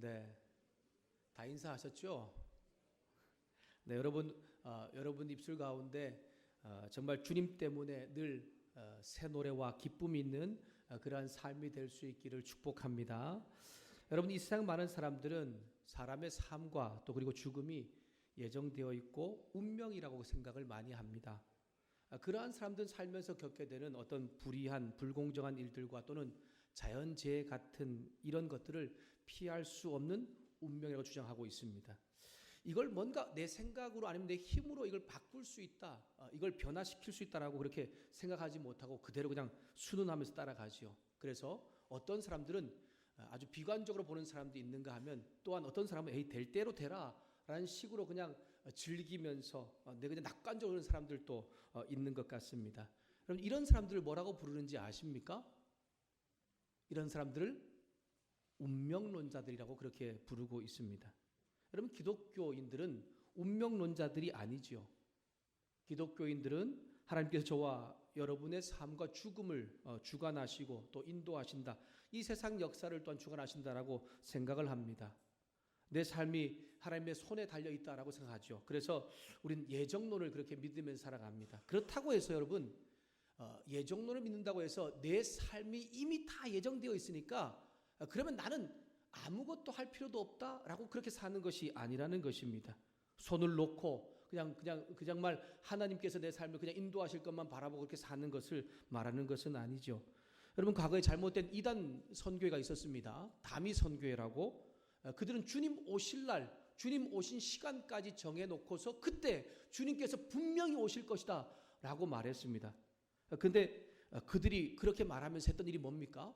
네, 다 인사하셨죠? 네, 여러분 입술 가운데 정말 주님 때문에 늘 새 노래와 기쁨이 있는 그러한 삶이 될 수 있기를 축복합니다. 여러분, 이 세상 많은 사람들은 사람의 삶과 또 그리고 죽음이 예정되어 있고 운명이라고 생각을 많이 합니다. 그러한 사람들은 살면서 겪게 되는 어떤 불의한 불공정한 일들과 또는 자연재해 같은 이런 것들을 피할 수 없는 운명이라고 주장하고 있습니다. 이걸 뭔가 내 생각으로 아니면 내 힘으로 이걸 바꿀 수 있다, 이걸 변화시킬 수 있다라고 그렇게 생각하지 못하고 그대로 그냥 순응하면서 따라가지요. 그래서 어떤 사람들은 아주 비관적으로 보는 사람도 있는가 하면, 또한 어떤 사람은 에이 될 대로 되라 라는 식으로 그냥 즐기면서 내가 그냥 낙관적으로 하는 사람들도 있는 것 같습니다. 여러분, 이런 사람들을 뭐라고 부르는지 아십니까? 이런 사람들을 운명론자들이라고 그렇게 부르고 있습니다. 여러분, 기독교인들은 운명론자들이 아니지요. 기독교인들은 하나님께서 저와 여러분의 삶과 죽음을 주관하시고 또 인도하신다, 이 세상 역사를 또한 주관하신다라고 생각을 합니다. 내 삶이 하나님의 손에 달려있다라고 생각하죠. 그래서 우리는 예정론을 그렇게 믿으면서 살아갑니다. 그렇다고 해서 여러분, 예정론을 믿는다고 해서 내 삶이 이미 다 예정되어 있으니까 그러면 나는 아무것도 할 필요도 없다라고 그렇게 사는 것이 아니라는 것입니다. 손을 놓고 그냥 말 하나님께서 내 삶을 그냥 인도하실 것만 바라보고 그렇게 사는 것을 말하는 것은 아니죠. 여러분, 과거에 잘못된 이단 선교회가 있었습니다. 다미 선교회라고. 그들은 주님 오실 날, 주님 오신 시간까지 정해놓고서 그때 주님께서 분명히 오실 것이다 라고 말했습니다. 근데 그들이 그렇게 말하면서 했던 일이 뭡니까?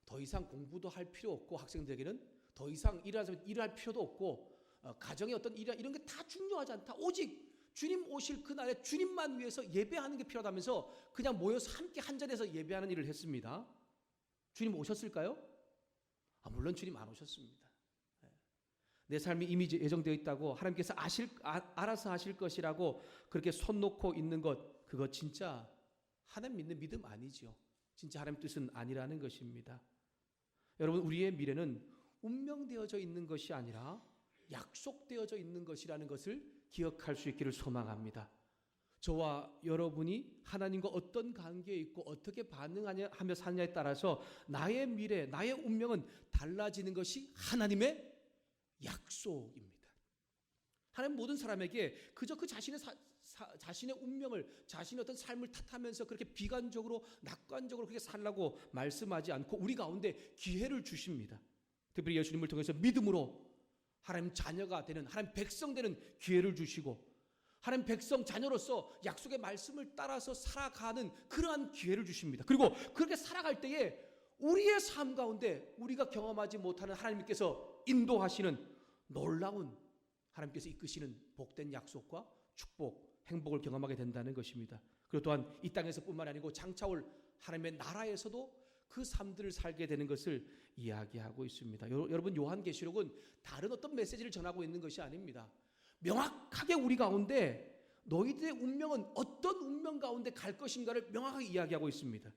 더 이상 공부도 할 필요 없고, 학생들에게는 더 이상 일할 필요도 없고, 가정의 어떤 일 이런 게 다 중요하지 않다. 오직 주님 오실 그날에 주님만 위해서 예배하는 게 필요하다면서 그냥 모여서 함께 한 자리에서 예배하는 일을 했습니다. 주님 오셨을까요? 물론 주님 안 오셨습니다. 내 삶이 이미 예정되어 있다고 하나님께서 알아서 하실 것이라고 그렇게 손 놓고 있는 것, 그거 진짜 하나님 믿는 믿음 아니죠. 진짜 하나님 뜻은 아니라는 것입니다. 여러분, 우리의 미래는 운명되어져 있는 것이 아니라 약속되어져 있는 것이라는 것을 기억할 수 있기를 소망합니다. 저와 여러분이 하나님과 어떤 관계에 있고 어떻게 반응하며 사느냐에 따라서 나의 미래, 나의 운명은 달라지는 것이 하나님의 약속입니다. 하나님 모든 사람에게 그저 그 자신의 운명을, 자신의 어떤 삶을 탓하면서 그렇게 비관적으로 낙관적으로 그렇게 살라고 말씀하지 않고 우리 가운데 기회를 주십니다. 특별히 예수님을 통해서 믿음으로 하나님 자녀가 되는, 하나님 백성 되는 기회를 주시고, 하나님 백성 자녀로서 약속의 말씀을 따라서 살아가는 그러한 기회를 주십니다. 그리고 그렇게 살아갈 때에 우리의 삶 가운데 우리가 경험하지 못하는 하나님께서 인도하시는 놀라운, 하나님께서 이끄시는 복된 약속과 축복, 행복을 경험하게 된다는 것입니다. 그리고 또한 이 땅에서 뿐만 아니고 장차올 하나님의 나라에서도 그 삶들을 살게 되는 것을 이야기하고 있습니다. 여러분, 요한계시록은 다른 어떤 메시지를 전하고 있는 것이 아닙니다. 명확하게 우리 가운데 너희들의 운명은 어떤 운명 가운데 갈 것인가를 명확하게 이야기하고 있습니다.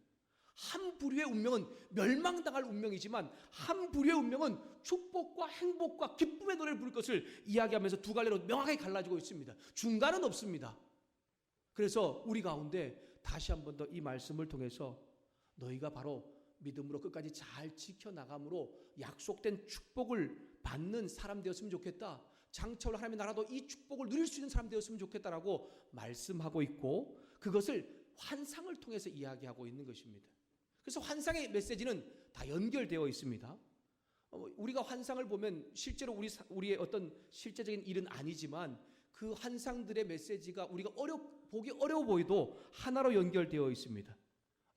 한 부류의 운명은 멸망당할 운명이지만 한 부류의 운명은 축복과 행복과 기쁨의 노래를 부를 것을 이야기하면서 두 갈래로 명확하게 갈라지고 있습니다. 중간은 없습니다. 그래서 우리 가운데 다시 한 번 더 이 말씀을 통해서 너희가 바로 믿음으로 끝까지 잘 지켜나감으로 약속된 축복을 받는 사람 되었으면 좋겠다. 장차올 하나님의 나라도 이 축복을 누릴 수 있는 사람 되었으면 좋겠다라고 말씀하고 있고, 그것을 환상을 통해서 이야기하고 있는 것입니다. 그래서 환상의 메시지는 다 연결되어 있습니다. 우리가 환상을 보면 실제로 우리의 어떤 실제적인 일은 아니지만 그 환상들의 메시지가 우리가 보기 어려워 보여도 하나로 연결되어 있습니다.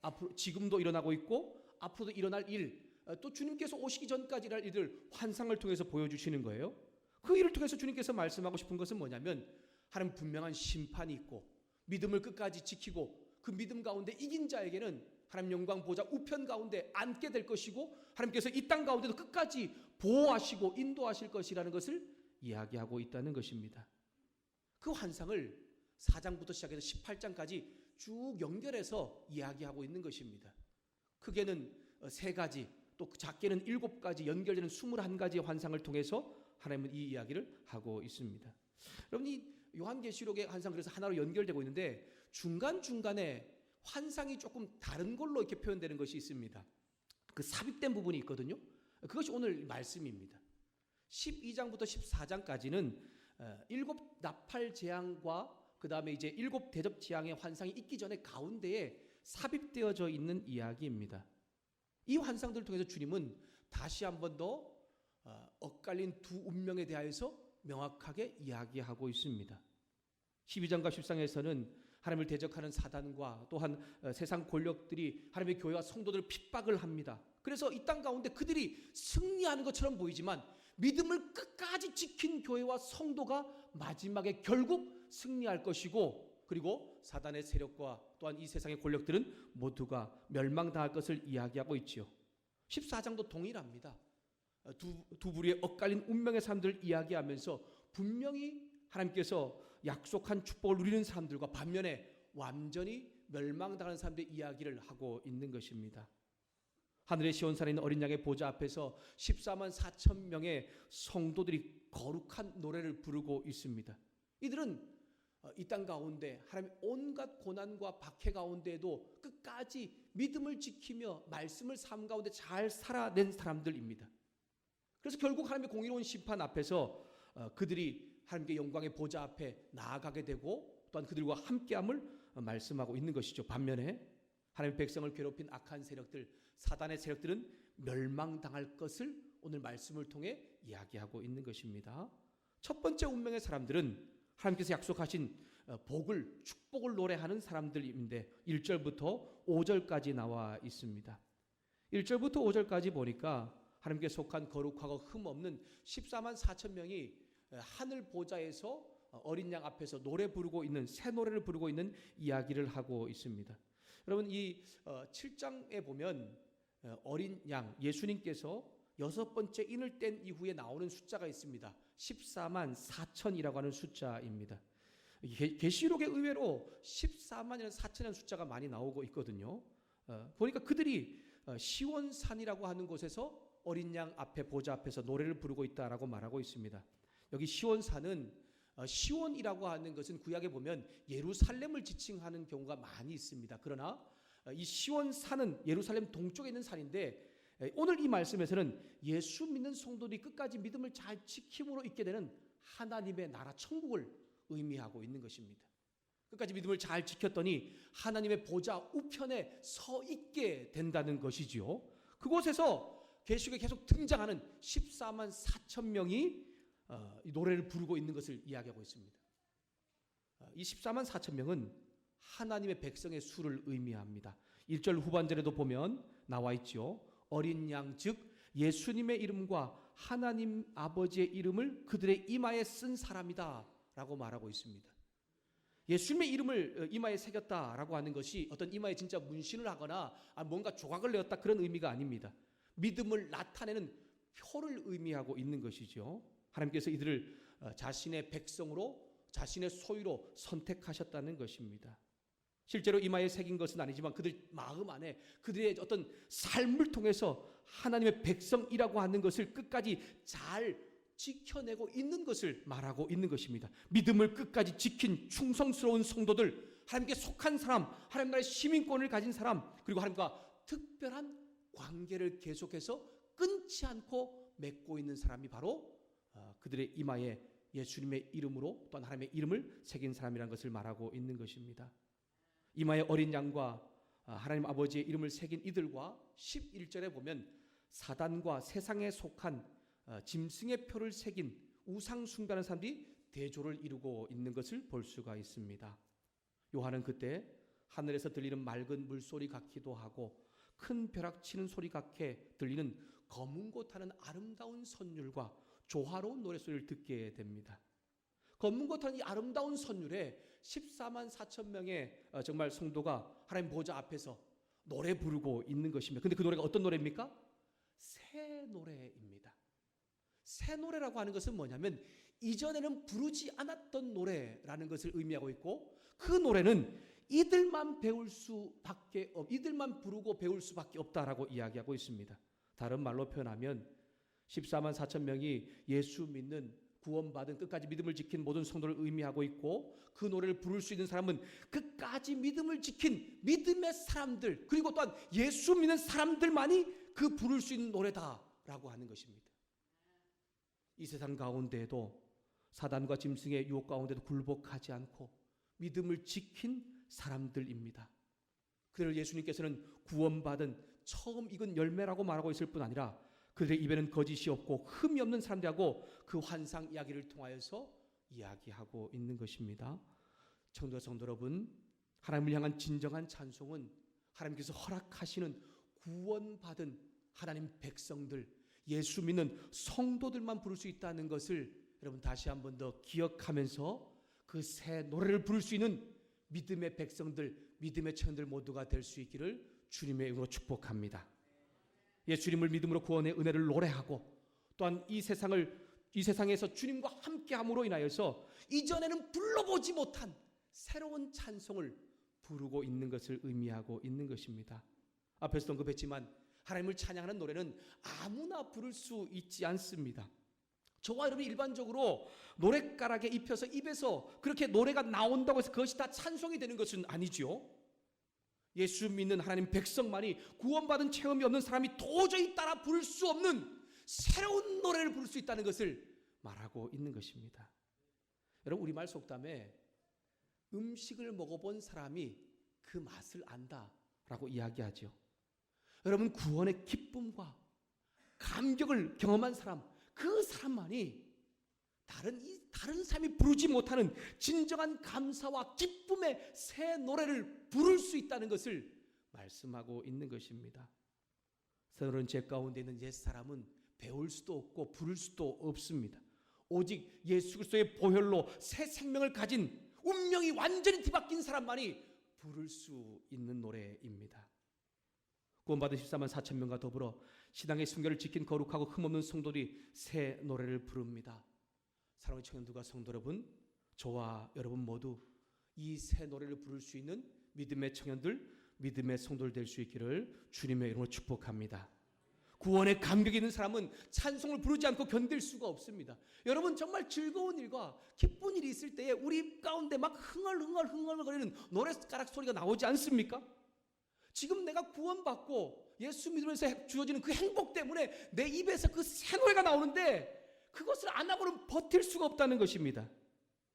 앞으로 지금도 일어나고 있고 앞으로도 일어날 일, 또 주님께서 오시기 전까지 일할 일을 환상을 통해서 보여주시는 거예요. 그 일을 통해서 주님께서 말씀하고 싶은 것은 뭐냐면, 하나님 분명한 심판이 있고 믿음을 끝까지 지키고 그 믿음 가운데 이긴 자에게는 하나님 영광 보좌 우편 가운데 앉게 될 것이고, 하나님께서 이 땅 가운데도 끝까지 보호하시고 인도하실 것이라는 것을 이야기하고 있다는 것입니다. 그 환상을 4장부터 시작해서 18장까지 쭉 연결해서 이야기하고 있는 것입니다. 크게는 세 가지, 또 작게는 7가지 연결되는 21가지의 환상을 통해서 하나님은 이 이야기를 하고 있습니다. 여러분, 이 요한계시록의 환상 그래서 하나로 연결되고 있는데 중간중간에 환상이 조금 다른 걸로 이렇게 표현되는 것이 있습니다. 그 삽입된 부분이 있거든요. 그것이 오늘 말씀입니다. 12장부터 14장까지는 7 나팔 재앙과 그 다음에 이제 7 대접 재앙의 환상이 있기 전에 가운데에 삽입되어져 있는 이야기입니다. 이 환상들을 통해서 주님은 다시 한 번 더 엇갈린 두 운명에 대하여서 명확하게 이야기하고 있습니다. 12장과 13장에서는 하나님을 대적하는 사단과 또한 세상 권력들이 하나님의 교회와 성도들을 핍박을 합니다. 그래서 이 땅 가운데 그들이 승리하는 것처럼 보이지만 믿음을 끝까지 지킨 교회와 성도가 마지막에 결국 승리할 것이고, 그리고 사단의 세력과 또한 이 세상의 권력들은 모두가 멸망당할 것을 이야기하고 있지요. 14장도 동일합니다. 두 부류의 엇갈린 운명의 사람들을 이야기하면서 분명히 하나님께서 약속한 축복을 누리는 사람들과 반면에 완전히 멸망당하는 사람들의 이야기를 하고 있는 것입니다. 하늘의 시온산에 있는 어린 양의 보좌 앞에서 14만 4천 명의 성도들이 거룩한 노래를 부르고 있습니다. 이들은 이 땅 가운데 하나님의 온갖 고난과 박해 가운데에도 끝까지 믿음을 지키며 말씀을 삶 가운데 잘 살아낸 사람들입니다. 그래서 결국 하나님의 공의로운 심판 앞에서 그들이 하나님께 영광의 보좌 앞에 나아가게 되고 또한 그들과 함께함을 말씀하고 있는 것이죠. 반면에 하나님의 백성을 괴롭힌 악한 세력들, 사단의 세력들은 멸망당할 것을 오늘 말씀을 통해 이야기하고 있는 것입니다. 첫 번째 운명의 사람들은 하나님께서 약속하신 복을, 축복을 노래하는 사람들인데 1절부터 5절까지 나와 있습니다. 1절부터 5절까지 보니까 하나님께 속한 거룩하고 흠없는 14만 4천 명이 하늘 보좌에서 어린 양 앞에서 노래 부르고 있는, 새 노래를 부르고 있는 이야기를 하고 있습니다. 여러분, 이 7장에 보면 어린 양 예수님께서 6번째 인을 뗀 이후에 나오는 숫자가 있습니다. 14만 4천이라고 하는 숫자입니다. 계시록에 의외로 14만이라는 4천이라는 숫자가 많이 나오고 있거든요. 보니까 그들이 시온산이라고 하는 곳에서 어린 양 앞에 보좌 앞에서 노래를 부르고 있다라고 말하고 있습니다. 여기 시온산은 시온이라고 하는 것은 구약에 보면 예루살렘을 지칭하는 경우가 많이 있습니다. 그러나 이 시온산은 예루살렘 동쪽에 있는 산인데 오늘 이 말씀에서는 예수 믿는 성도들이 끝까지 믿음을 잘 지킴으로 있게 되는 하나님의 나라 천국을 의미하고 있는 것입니다. 끝까지 믿음을 잘 지켰더니 하나님의 보좌 우편에 서 있게 된다는 것이지요. 그곳에서 계시록에 계속 등장하는 14만 4천 명이 노래를 부르고 있는 것을 이야기하고 있습니다. 이 14만 4천 명은 하나님의 백성의 수를 의미합니다. 1절 후반절에도 보면 나와 있죠. 어린 양 즉 예수님의 이름과 하나님 아버지의 이름을 그들의 이마에 쓴 사람이다 라고 말하고 있습니다. 예수님의 이름을 이마에 새겼다라고 하는 것이 어떤 이마에 진짜 문신을 하거나 뭔가 조각을 내었다 그런 의미가 아닙니다. 믿음을 나타내는 표를 의미하고 있는 것이죠. 하나님께서 이들을 자신의 백성으로, 자신의 소유로 선택하셨다는 것입니다. 실제로 이마에 새긴 것은 아니지만 그들 마음 안에 그들의 어떤 삶을 통해서 하나님의 백성이라고 하는 것을 끝까지 잘 지켜내고 있는 것을 말하고 있는 것입니다. 믿음을 끝까지 지킨 충성스러운 성도들, 하나님께 속한 사람, 하나님 나라의 시민권을 가진 사람, 그리고 하나님과 특별한 관계를 계속해서 끊지 않고 맺고 있는 사람이 바로 그들의 이마에 예수님의 이름으로 또한 하나님의 이름을 새긴 사람이라는 것을 말하고 있는 것입니다. 이마에 어린 양과 하나님 아버지의 이름을 새긴 이들과 11절에 보면 사단과 세상에 속한 짐승의 표를 새긴 우상 숭배하는 사람들이 대조를 이루고 있는 것을 볼 수가 있습니다. 요한은 그때 하늘에서 들리는 맑은 물소리 같기도 하고 큰 벼락 치는 소리 같게 들리는 검은 곳 하는 아름다운 선율과 조화로운 노래소리를 듣게 됩니다. 검은 곳 하는 이 아름다운 선율에 14만 4천 명의 정말 성도가 하나님 보좌 앞에서 노래 부르고 있는 것입니다. 근데 그 노래가 어떤 노래입니까? 새 노래입니다. 새 노래라고 하는 것은 뭐냐면 이전에는 부르지 않았던 노래라는 것을 의미하고 있고 그 노래는 이들만 부르고 배울 수밖에 없다라고 이야기하고 있습니다. 다른 말로 표현하면 14만 4천 명이 예수 믿는 구원받은 끝까지 믿음을 지킨 모든 성도를 의미하고 있고, 그 노래를 부를 수 있는 사람은 끝까지 믿음을 지킨 믿음의 사람들, 그리고 또한 예수 믿는 사람들만이 그 부를 수 있는 노래다라고 하는 것입니다. 이 세상 가운데에도 사단과 짐승의 유혹 가운데도 굴복하지 않고 믿음을 지킨 사람들입니다. 그들을 예수님께서는 구원받은 처음 익은 열매라고 말하고 있을 뿐 아니라 그들의 입에는 거짓이 없고 흠이 없는 사람들하고 그 환상 이야기를 통하여서 이야기하고 있는 것입니다. 성도 여러분, 하나님을 향한 진정한 찬송은 하나님께서 허락하시는 구원받은 하나님 백성들, 예수 믿는 성도들만 부를 수 있다는 것을 여러분 다시 한 번 더 기억하면서 그 새 노래를 부를 수 있는 믿음의 백성들, 믿음의 청년들 모두가 될 수 있기를 주님의 이름으로 축복합니다. 예수님을 믿음으로 구원의 은혜를 노래하고, 또한 이 세상에서 주님과 함께함으로 인하여서 이전에는 불러보지 못한 새로운 찬송을 부르고 있는 것을 의미하고 있는 것입니다. 앞에서도 언급했지만 하나님을 찬양하는 노래는 아무나 부를 수 있지 않습니다. 저와 여러분이 일반적으로 노랫가락에 입혀서 입에서 그렇게 노래가 나온다고 해서 그것이 다 찬송이 되는 것은 아니죠. 예수 믿는 하나님 백성만이, 구원받은 체험이 없는 사람이 도저히 따라 부를 수 없는 새로운 노래를 부를 수 있다는 것을 말하고 있는 것입니다. 여러분, 우리말 속담에 음식을 먹어본 사람이 그 맛을 안다라고 이야기하죠. 여러분, 구원의 기쁨과 감격을 경험한 사람, 그 사람만이 다른 사람이 부르지 못하는 진정한 감사와 기쁨의 새 노래를 부를 수 있다는 것을 말씀하고 있는 것입니다. 새 노래는 제 가운데 있는 옛사람은 배울 수도 없고 부를 수도 없습니다. 오직 예수 그리스도의 보혈로 새 생명을 가진, 운명이 완전히 뒤바뀐 사람만이 부를 수 있는 노래입니다. 구원받은 14만 4천 명과 더불어 신앙의 순결을 지킨 거룩하고 흠없는 성도들이 새 노래를 부릅니다. 사랑하는 청년들과 성도 여러분, 저와 여러분 모두 이 새 노래를 부를 수 있는 믿음의 청년들, 믿음의 성도들 될 수 있기를 주님의 이름으로 축복합니다. 구원의 감격이 있는 사람은 찬송을 부르지 않고 견딜 수가 없습니다. 여러분, 정말 즐거운 일과 기쁜 일이 있을 때에 우리 가운데 막 흥얼흥얼거리는 노랫가락 소리가 나오지 않습니까? 지금 내가 구원받고 예수 믿으면서 주어지는 그 행복 때문에 내 입에서 그 새 노래가 나오는데 그것을 안 하고는 버틸 수가 없다는 것입니다.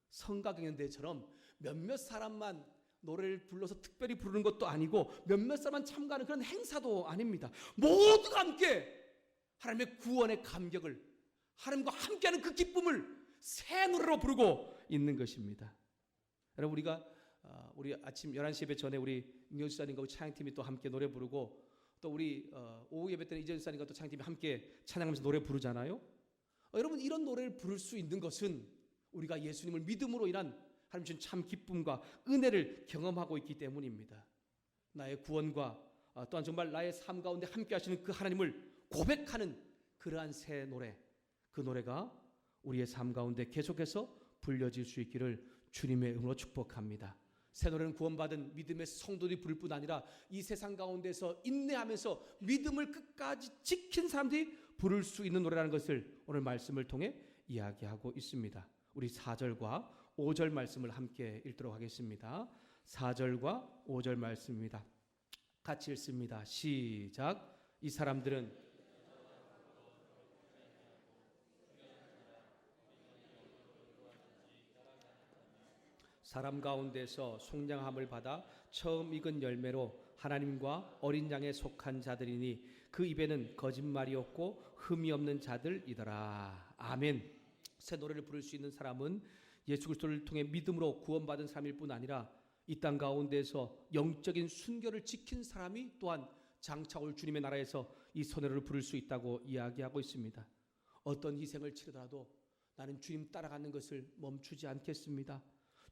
성가경연대회처럼 몇몇 사람만 노래를 불러서 특별히 부르는 것도 아니고 몇몇 사람만 참가하는 그런 행사도 아닙니다. 모두가 함께 하나님의 구원의 감격을, 하나님과 함께하는 그 기쁨을 새 노래로 부르고 있는 것입니다. 여러분, 우리 아침 11시 예배 전에 우리 임경수 지사님과 찬양팀이 또 함께 노래 부르고, 또 우리 오후 예배 때는 이재현 지사님과 또 찬양팀이 함께 찬양하면서 노래 부르잖아요. 여러분, 이런 노래를 부를 수 있는 것은 우리가 예수님을 믿음으로 인한 하나님 주신 참 기쁨과 은혜를 경험하고 있기 때문입니다. 나의 구원과 또한 정말 나의 삶 가운데 함께 하시는 그 하나님을 고백하는 그러한 새 노래, 그 노래가 우리의 삶 가운데 계속해서 불려질 수 있기를 주님의 이름으로 축복합니다. 새 노래는 구원받은 믿음의 성도들이 부를 뿐 아니라 이 세상 가운데서 인내하면서 믿음을 끝까지 지킨 사람들이 부를 수 있는 노래라는 것을 오늘 말씀을 통해 이야기하고 있습니다. 우리 4절과 5절 말씀을 함께 읽도록 하겠습니다. 4절과 5절 말씀입니다. 같이 읽습니다. 시작. 이 사람들은 사람 가운데서 속량함을 받아 처음 익은 열매로 하나님과 어린 양에 속한 자들이니 그 입에는 거짓말이 없고 흠이 없는 자들이더라. 아멘. 새 노래를 부를 수 있는 사람은 예수 그리스도를 통해 믿음으로 구원받은 사람일 뿐 아니라 이 땅 가운데서 영적인 순결을 지킨 사람이 또한 장차 올 주님의 나라에서 이 새 노래를 부를 수 있다고 이야기하고 있습니다. 어떤 희생을 치르더라도 나는 주님 따라가는 것을 멈추지 않겠습니다.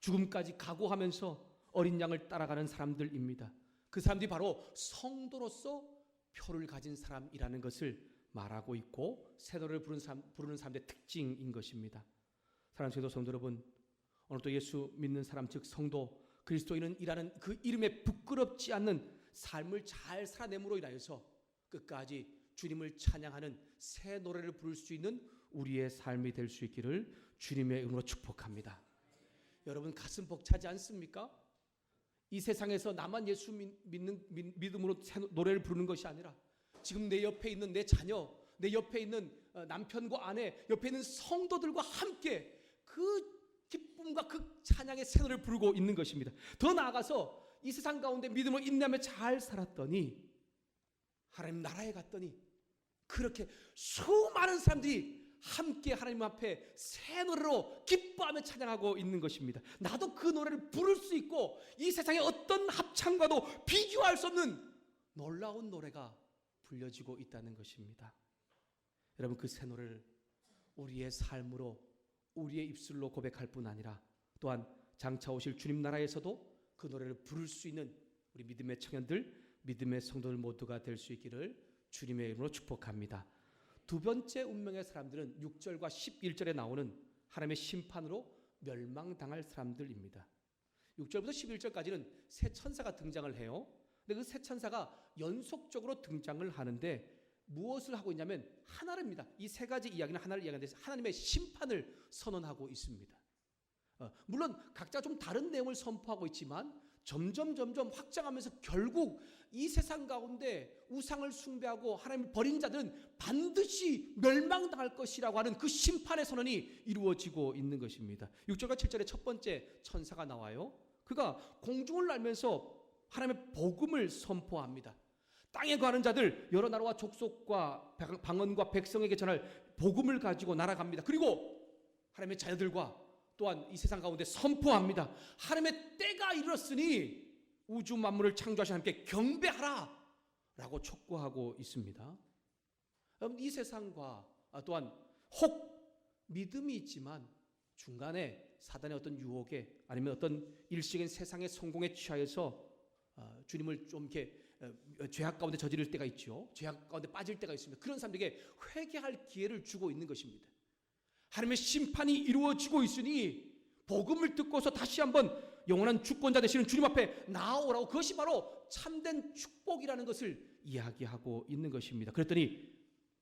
죽음까지 각오하면서 어린 양을 따라가는 사람들입니다. 그 사람들이 바로 성도로서 표를 가진 사람이라는 것을 말하고 있고 새 노래를 부르는 사람들의 특징인 것입니다. 사랑하는 성도 여러분, 오늘도 예수 믿는 사람 즉 성도, 그리스도인이라는 그 이름에 부끄럽지 않는 삶을 잘 살아냄으로 인하여서 끝까지 주님을 찬양하는 새 노래를 부를 수 있는 우리의 삶이 될 수 있기를 주님의 이름으로 축복합니다. 여러분 가슴 벅차지 않습니까? 이 세상에서 나만 예수 믿음으로 노래를 부르는 것이 아니라 지금 내 옆에 있는 내 자녀, 내 옆에 있는 남편과 아내, 옆에 있는 성도들과 함께 그 기쁨과 그 찬양의 새 노래를 부르고 있는 것입니다. 더 나아가서 이 세상 가운데 믿음으로 인내하며 잘 살았더니 하나님 나라에 갔더니 그렇게 수많은 사람들이 함께 하나님 앞에 새 노래로 기뻐하며 찬양하고 있는 것입니다. 나도 그 노래를 부를 수 있고 이 세상의 어떤 합창과도 비교할 수 없는 놀라운 노래가 불려지고 있다는 것입니다. 여러분 그 새 노래를 우리의 삶으로 우리의 입술로 고백할 뿐 아니라 또한 장차 오실 주님 나라에서도 그 노래를 부를 수 있는 우리 믿음의 청년들, 믿음의 성도들 모두가 될 수 있기를 주님의 이름으로 축복합니다. 두 번째 운명의 사람들은 6절과 11절에 나오는 하나님의 심판으로 멸망당할 사람들입니다. 6절부터 11절까지는 새 천사가 등장을 해요. 근데 그 새 천사가 연속적으로 등장을 하는데 무엇을 하고 있냐면 하나입니다. 이 세 가지 이야기는 하나를 이야기하는데 하나님의 심판을 선언하고 있습니다. 물론 각자 좀 다른 내용을 선포하고 있지만 점점 확장하면서 결국 이 세상 가운데 우상을 숭배하고 하나님을 버린 자들은 반드시 멸망당할 것이라고 하는 그 심판의 선언이 이루어지고 있는 것입니다. 6절과 7절에 첫 번째 천사가 나와요. 그가 공중을 날면서 하나님의 복음을 선포합니다. 땅에 거하는 자들 여러 나라와 족속과 방언과 백성에게 전할 복음을 가지고 날아갑니다. 그리고 하나님의 자녀들과 또한 이 세상 가운데 선포합니다. 하나님의 때가 이르렀으니 우주 만물을 창조하신 하나님께 경배하라 라고 촉구하고 있습니다. 여러분 이 세상과 또한 혹 믿음이 있지만 중간에 사단의 어떤 유혹에 아니면 어떤 일시적인 세상의 성공에 취하여서 주님을 좀 이렇게 죄악 가운데 저지를 때가 있죠. 죄악 가운데 빠질 때가 있습니다. 그런 사람들에게 회개할 기회를 주고 있는 것입니다. 하나님의 심판이 이루어지고 있으니 복음을 듣고서 다시 한번 영원한 주권자 되시는 주님 앞에 나아오라고, 그것이 바로 참된 축복이라는 것을 이야기하고 있는 것입니다. 그랬더니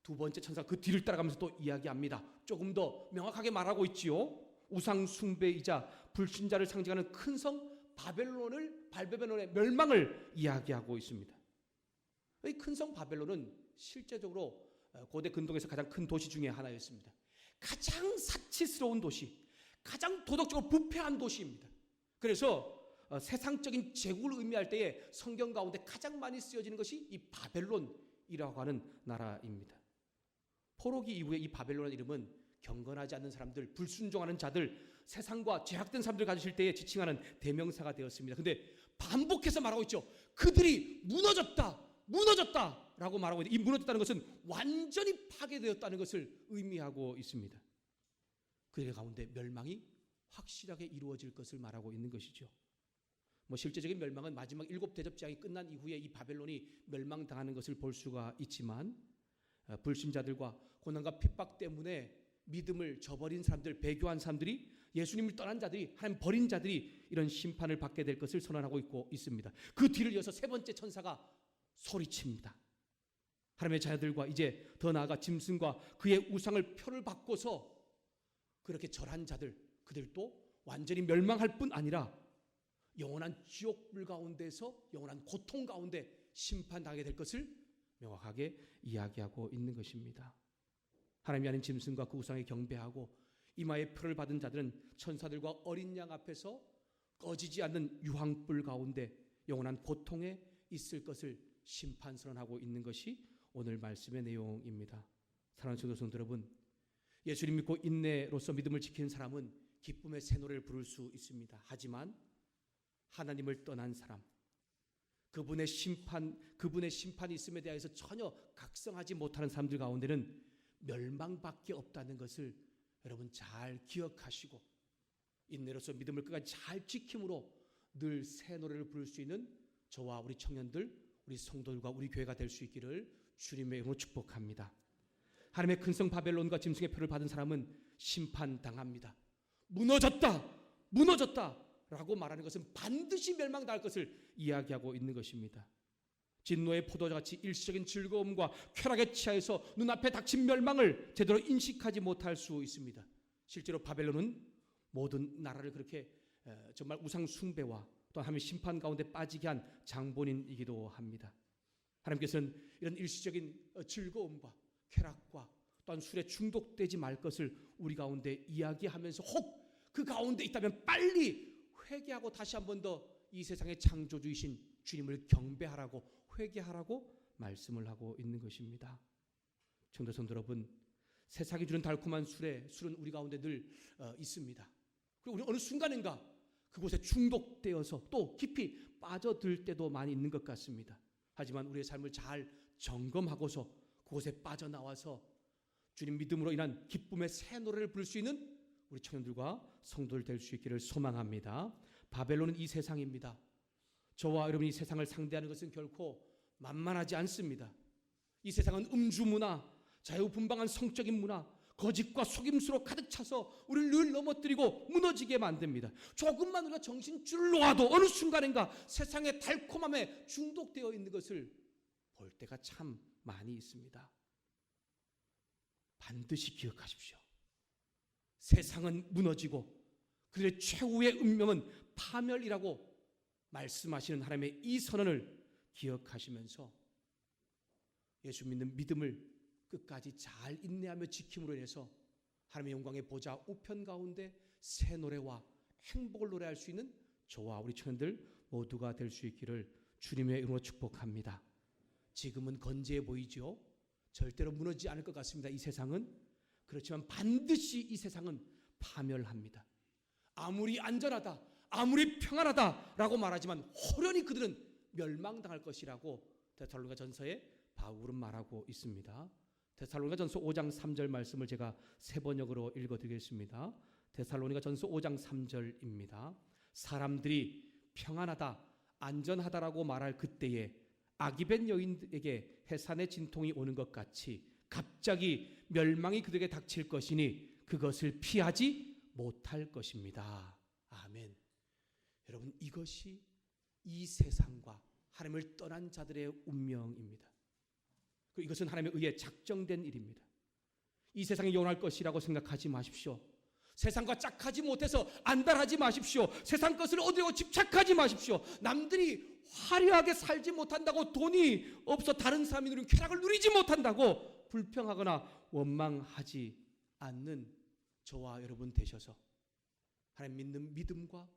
두 번째 천사가 그 뒤를 따라가면서 또 이야기합니다. 조금 더 명확하게 말하고 있지요. 우상 숭배이자 불신자를 상징하는 큰 성 바벨론의 멸망을 이야기하고 있습니다. 이 큰 성 바벨론은 실제적으로 고대 근동에서 가장 큰 도시 중에 하나였습니다. 가장 사치스러운 도시, 가장 도덕적으로 부패한 도시입니다. 그래서 세상적인 제국을 의미할 때에 성경 가운데 가장 많이 쓰여지는 것이 이 바벨론이라고 하는 나라입니다. 포로기 이후에 이 바벨론의 이름은 경건하지 않는 사람들, 불순종하는 자들, 세상과 죄악된 사람들 가지실 때에 지칭하는 대명사가 되었습니다. 근데 반복해서 말하고 있죠. 그들이 무너졌다 라고 말하고 있는데, 이 무너졌다는 것은 완전히 파괴되었다는 것을 의미하고 있습니다. 그들 가운데 멸망이 확실하게 이루어질 것을 말하고 있는 것이죠. 실제적인 멸망은 마지막 7 대접장이 끝난 이후에 이 바벨론이 멸망당하는 것을 볼 수가 있지만, 불신자들과 고난과 핍박 때문에 믿음을 저버린 사람들, 배교한 사람들이, 예수님을 떠난 자들이, 하나님 버린 자들이 이런 심판을 받게 될 것을 선언하고 있습니다. 그 뒤를 이어서 세 번째 천사가 소리칩니다. 하나님의 자녀들과 이제 더 나아가 짐승과 그의 우상을 표를 바꿔서 그렇게 절한 자들, 그들도 완전히 멸망할 뿐 아니라 영원한 지옥불 가운데서 영원한 고통 가운데 심판당하게 될 것을 명확하게 이야기하고 있는 것입니다. 하나님이 아닌 짐승과 그 우상에 경배하고 이마에 표를 받은 자들은 천사들과 어린 양 앞에서 꺼지지 않는 유황불 가운데 영원한 고통에 있을 것을 심판 선언하고 있는 것이 오늘 말씀의 내용입니다. 사랑하는 성도 성도 여러분, 예수님 믿고 인내로서 믿음을 지키는 사람은 기쁨의 새 노래를 부를 수 있습니다. 하지만 하나님을 떠난 사람, 그분의 심판이 있음에 대해서 전혀 각성하지 못하는 사람들 가운데는 멸망밖에 없다는 것을 여러분 잘 기억하시고 인내로서 믿음을 끝까지 잘 지킴으로 늘 새 노래를 부를 수 있는 저와 우리 청년들, 우리 성도들과 우리 교회가 될 수 있기를 주님의 이름으로 축복합니다. 하나님의 큰 성 바벨론과 짐승의 표를 받은 사람은 심판당합니다. 무너졌다 라고 말하는 것은 반드시 멸망당할 것을 이야기하고 있는 것입니다. 진노의 포도주같이 일시적인 즐거움과 쾌락에 취하여서 눈앞에 닥친 멸망을 제대로 인식하지 못할 수 있습니다. 실제로 바벨론은 모든 나라를 그렇게 정말 우상 숭배와 또 하나님의 심판 가운데 빠지게 한 장본인이기도 합니다. 하나님께서는 이런 일시적인 즐거움과 쾌락과 또한 술에 중독되지 말 것을 우리 가운데 이야기하면서 혹 그 가운데 있다면 빨리 회개하고 다시 한 번 더 이 세상의 창조주이신 주님을 경배하라고 회개하라고 말씀을 하고 있는 것입니다. 청도 성도 여러분, 세상이 주는 달콤한 술은 우리 가운데 늘 있습니다. 그리고 우리 어느 순간인가 그곳에 중독되어서 또 깊이 빠져들 때도 많이 있는 것 같습니다. 하지만 우리의 삶을 잘 점검하고서 그곳에 빠져나와서 주님 믿음으로 인한 기쁨의 새 노래를 부를 수 있는 우리 청년들과 성도들 될 수 있기를 소망합니다. 바벨론은 이 세상입니다. 저와 여러분이 이 세상을 상대하는 것은 결코 만만하지 않습니다. 이 세상은 음주 문화, 자유분방한 성적인 문화, 거짓과 속임수로 가득 차서 우리를 늘 넘어뜨리고 무너지게 만듭니다. 조금만 우리가 정신줄을 놓아도 어느 순간인가 세상의 달콤함에 중독되어 있는 것을 볼 때가 참 많이 있습니다. 반드시 기억하십시오. 세상은 무너지고 그들의 최후의 운명은 파멸이라고 말씀하시는 하나님의 이 선언을 기억하시면서 예수 믿는 믿음을 끝까지 잘 인내하며 지킴으로 인해서 하나님의 영광의 보좌 우편 가운데 새 노래와 행복을 노래할 수 있는 저와 우리 청년들 모두가 될 수 있기를 주님의 이름으로 축복합니다. 지금은 건재해 보이죠? 절대로 무너지지 않을 것 같습니다. 이 세상은. 그렇지만 반드시 이 세상은 파멸합니다. 아무리 안전하다, 아무리 평안하다라고 말하지만 호련히 그들은 멸망당할 것이라고 데살로니가 전서에 바울은 말하고 있습니다. 데살로니가 전서 5장 3절 말씀을 제가 세 번역으로 읽어드리겠습니다. 데살로니가 전서 5장 3절입니다. 사람들이 평안하다, 안전하다라고 말할 그때에 아기벤 여인에게 해산의 진통이 오는 것 같이 갑자기 멸망이 그들에게 닥칠 것이니 그것을 피하지 못할 것입니다. 아멘. 여러분, 이것이 이 세상과 하나님을 떠난 자들의 운명입니다. 그리고 이것은 하나님에 의해 작정된 일입니다. 이 세상이 영원할 것이라고 생각하지 마십시오. 세상과 짝하지 못해서 안달하지 마십시오. 세상 것을 얻으려고 집착하지 마십시오. 남들이 화려하게 살지 못한다고, 돈이 없어 다른 사람이 누리는 쾌락을 누리지 못한다고 불평하거나 원망하지 않는 저와 여러분 되셔서 하나님 믿는 믿음과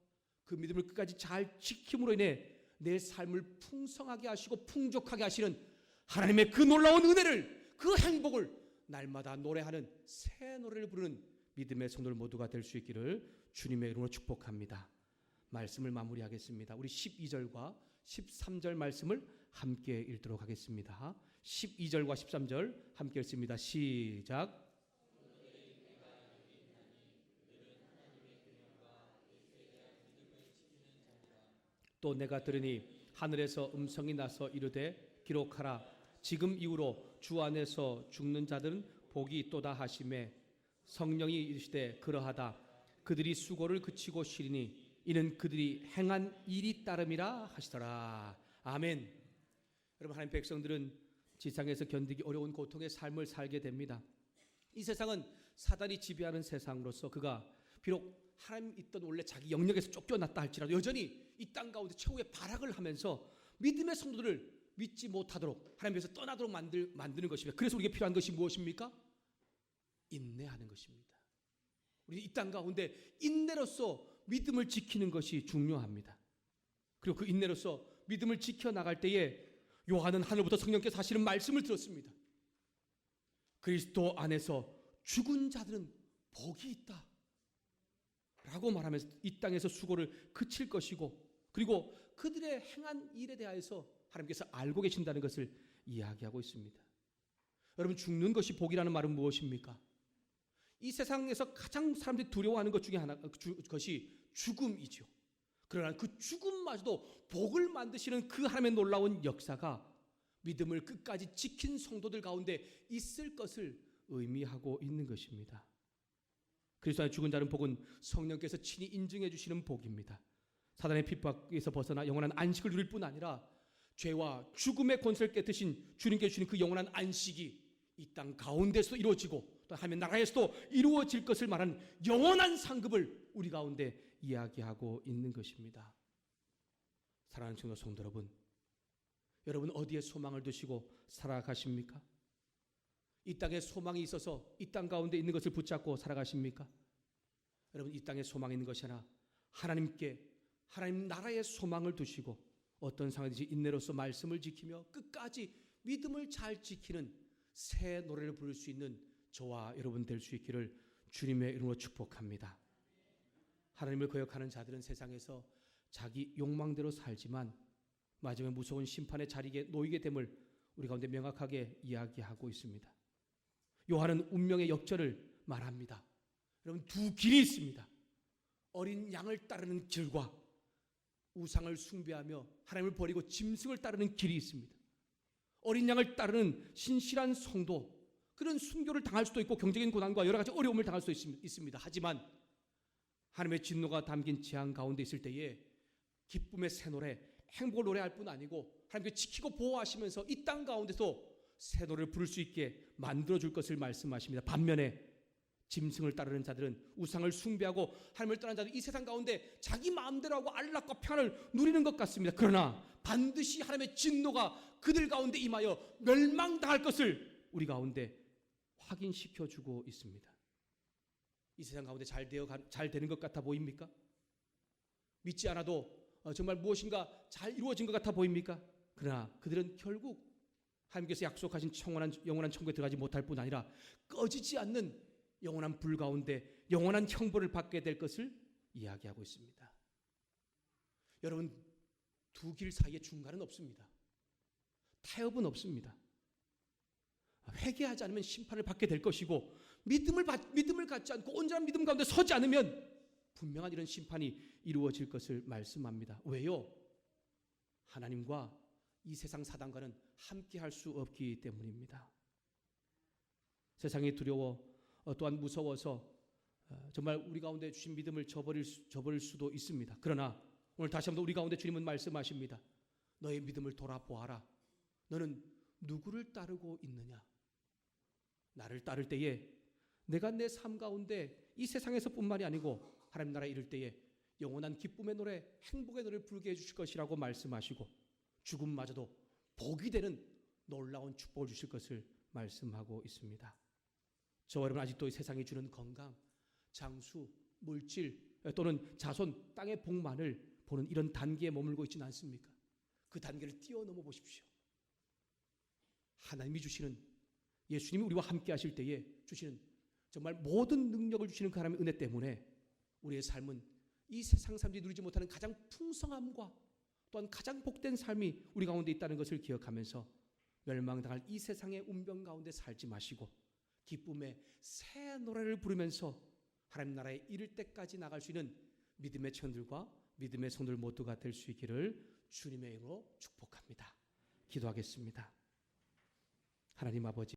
그 믿음을 끝까지 잘 지킴으로 인해 내 삶을 풍성하게 하시고 풍족하게 하시는 하나님의 그 놀라운 은혜를, 그 행복을 날마다 노래하는 새 노래를 부르는 믿음의 성도들 모두가 될 수 있기를 주님의 이름으로 축복합니다. 말씀을 마무리하겠습니다. 우리 12절과 13절 말씀을 함께 읽도록 하겠습니다. 12절과 13절 함께 읽습니다. 시작. 또 내가 들으니 하늘에서 음성이 나서 이르되 기록하라. 지금 이후로 주 안에서 죽는 자들은 복이 있도다 하시매 성령이 이르시되 그러하다. 그들이 수고를 그치고 쉬리니 이는 그들이 행한 일이 따름이라 하시더라. 아멘. 여러분, 하나님 백성들은 지상에서 견디기 어려운 고통의 삶을 살게 됩니다. 이 세상은 사단이 지배하는 세상으로서 그가 비록 하나님 있던 원래 자기 영역에서 쫓겨났다 할지라도 여전히 이 땅 가운데 최후의 발악을 하면서 믿음의 성도들을 믿지 못하도록 하나님께서 떠나도록 만드는 것입니다. 그래서 우리에게 필요한 것이 무엇입니까? 인내하는 것입니다. 우리 이 땅 가운데 인내로서 믿음을 지키는 것이 중요합니다. 그리고 그 인내로서 믿음을 지켜나갈 때에 요한은 하늘부터 성령께서 하시는 말씀을 들었습니다. 그리스도 안에서 죽은 자들은 복이 있다 라고 말하면서 이 땅에서 수고를 그칠 것이고, 그리고 그들의 행한 일에 대하여서 하나님께서 알고 계신다는 것을 이야기하고 있습니다. 여러분, 죽는 것이 복이라는 말은 무엇입니까? 이 세상에서 가장 사람들이 두려워하는 것 중에 그것이 죽음이죠. 그러나 그 죽음마저도 복을 만드시는 그 하나님의 놀라운 역사가 믿음을 끝까지 지킨 성도들 가운데 있을 것을 의미하고 있는 것입니다. 그리스도 안에 죽은 자는 복은 성령께서 친히 인증해 주시는 복입니다. 사단의 핍박에서 벗어나 영원한 안식을 누릴 뿐 아니라 죄와 죽음의 권세를 깨뜨신 주님께 주신 그 영원한 안식이 이 땅 가운데서 이루어지고 또 하나님의 나라에서도 이루어질 것을 말하는 영원한 상급을 우리 가운데 이야기하고 있는 것입니다. 사랑하는 성도 여러분, 여러분 어디에 소망을 두시고 살아가십니까? 이 땅에 소망이 있어서 이 땅 가운데 있는 것을 붙잡고 살아가십니까? 여러분, 이 땅에 소망이 있는 것이 아니라 하나님께, 하나님 나라에 소망을 두시고 어떤 상황이든지 인내로서 말씀을 지키며 끝까지 믿음을 잘 지키는 새 노래를 부를 수 있는 저와 여러분 될 수 있기를 주님의 이름으로 축복합니다. 하나님을 거역하는 자들은 세상에서 자기 욕망대로 살지만 마지막에 무서운 심판의 자리에 놓이게 됨을 우리 가운데 명확하게 이야기하고 있습니다. 요한은 운명의 역전을 말합니다. 여러분, 두 길이 있습니다. 어린 양을 따르는 길과 우상을 숭배하며 하나님을 버리고 짐승을 따르는 길이 있습니다. 어린 양을 따르는 신실한 성도, 그런 순교를 당할 수도 있고 경제적인 고난과 여러 가지 어려움을 당할 수도 있습니다. 하지만 하나님의 진노가 담긴 재앙 가운데 있을 때에 기쁨의 새 노래, 행복을 노래할 뿐 아니고 하나님께 지키고 보호하시면서 이 땅 가운데서 새 노래를 부를 수 있게 만들어줄 것을 말씀하십니다. 반면에 짐승을 따르는 자들은 우상을 숭배하고 하나님을 떠난 자들은 이 세상 가운데 자기 마음대로 하고 안락과 평안을 누리는 것 같습니다. 그러나 반드시 하나님의 진노가 그들 가운데 임하여 멸망당할 것을 우리 가운데 확인시켜주고 있습니다. 이 세상 가운데 잘 되는 것 같아 보입니까? 믿지 않아도 정말 무엇인가 잘 이루어진 것 같아 보입니까? 그러나 그들은 결국 하나님께서 약속하신 영원한 천국에 들어가지 못할 뿐 아니라 꺼지지 않는 영원한 불 가운데 영원한 형벌을 받게 될 것을 이야기하고 있습니다. 여러분, 두 길 사이에 중간은 없습니다. 타협은 없습니다. 회개하지 않으면 심판을 받게 될 것이고 믿음을 갖지 않고 온전한 믿음 가운데 서지 않으면 분명한 이런 심판이 이루어질 것을 말씀합니다. 왜요? 하나님과 이 세상 사단과는 함께할 수 없기 때문입니다. 세상이 두려워 또한 무서워서 정말 우리 가운데 주신 믿음을 저버릴 수도 있습니다. 그러나 오늘 다시 한번 우리 가운데 주님은 말씀하십니다. 너의 믿음을 돌아보아라. 너는 누구를 따르고 있느냐? 나를 따를 때에 내가 내 삶 가운데 이 세상에서뿐만이 아니고 하나님 나라에 이를 때에 영원한 기쁨의 노래, 행복의 노래를 부르게 해주실 것이라고 말씀하시고 죽음마저도 복이 되는 놀라운 축복을 주실 것을 말씀하고 있습니다. 저와 여러분, 아직도 이 세상이 주는 건강, 장수, 물질 또는 자손, 땅의 복만을 보는 이런 단계에 머물고 있지는 않습니까? 그 단계를 뛰어넘어 보십시오. 하나님이 주시는, 예수님이 우리와 함께 하실 때에 주시는 정말 모든 능력을 주시는 그 하나님의 은혜 때문에 우리의 삶은 이 세상 사람들이 누리지 못하는 가장 풍성함과 또한 가장 복된 삶이 우리 가운데 있다는 것을 기억하면서 멸망당할 이 세상의 운명 가운데 살지 마시고 기쁨의 새 노래를 부르면서 하나님 나라에 이를 때까지 나갈 수 있는 믿음의 천들과 믿음의 성들 모두가 될 수 있기를 주님의 이름으로 축복합니다. 기도하겠습니다. 하나님 아버지,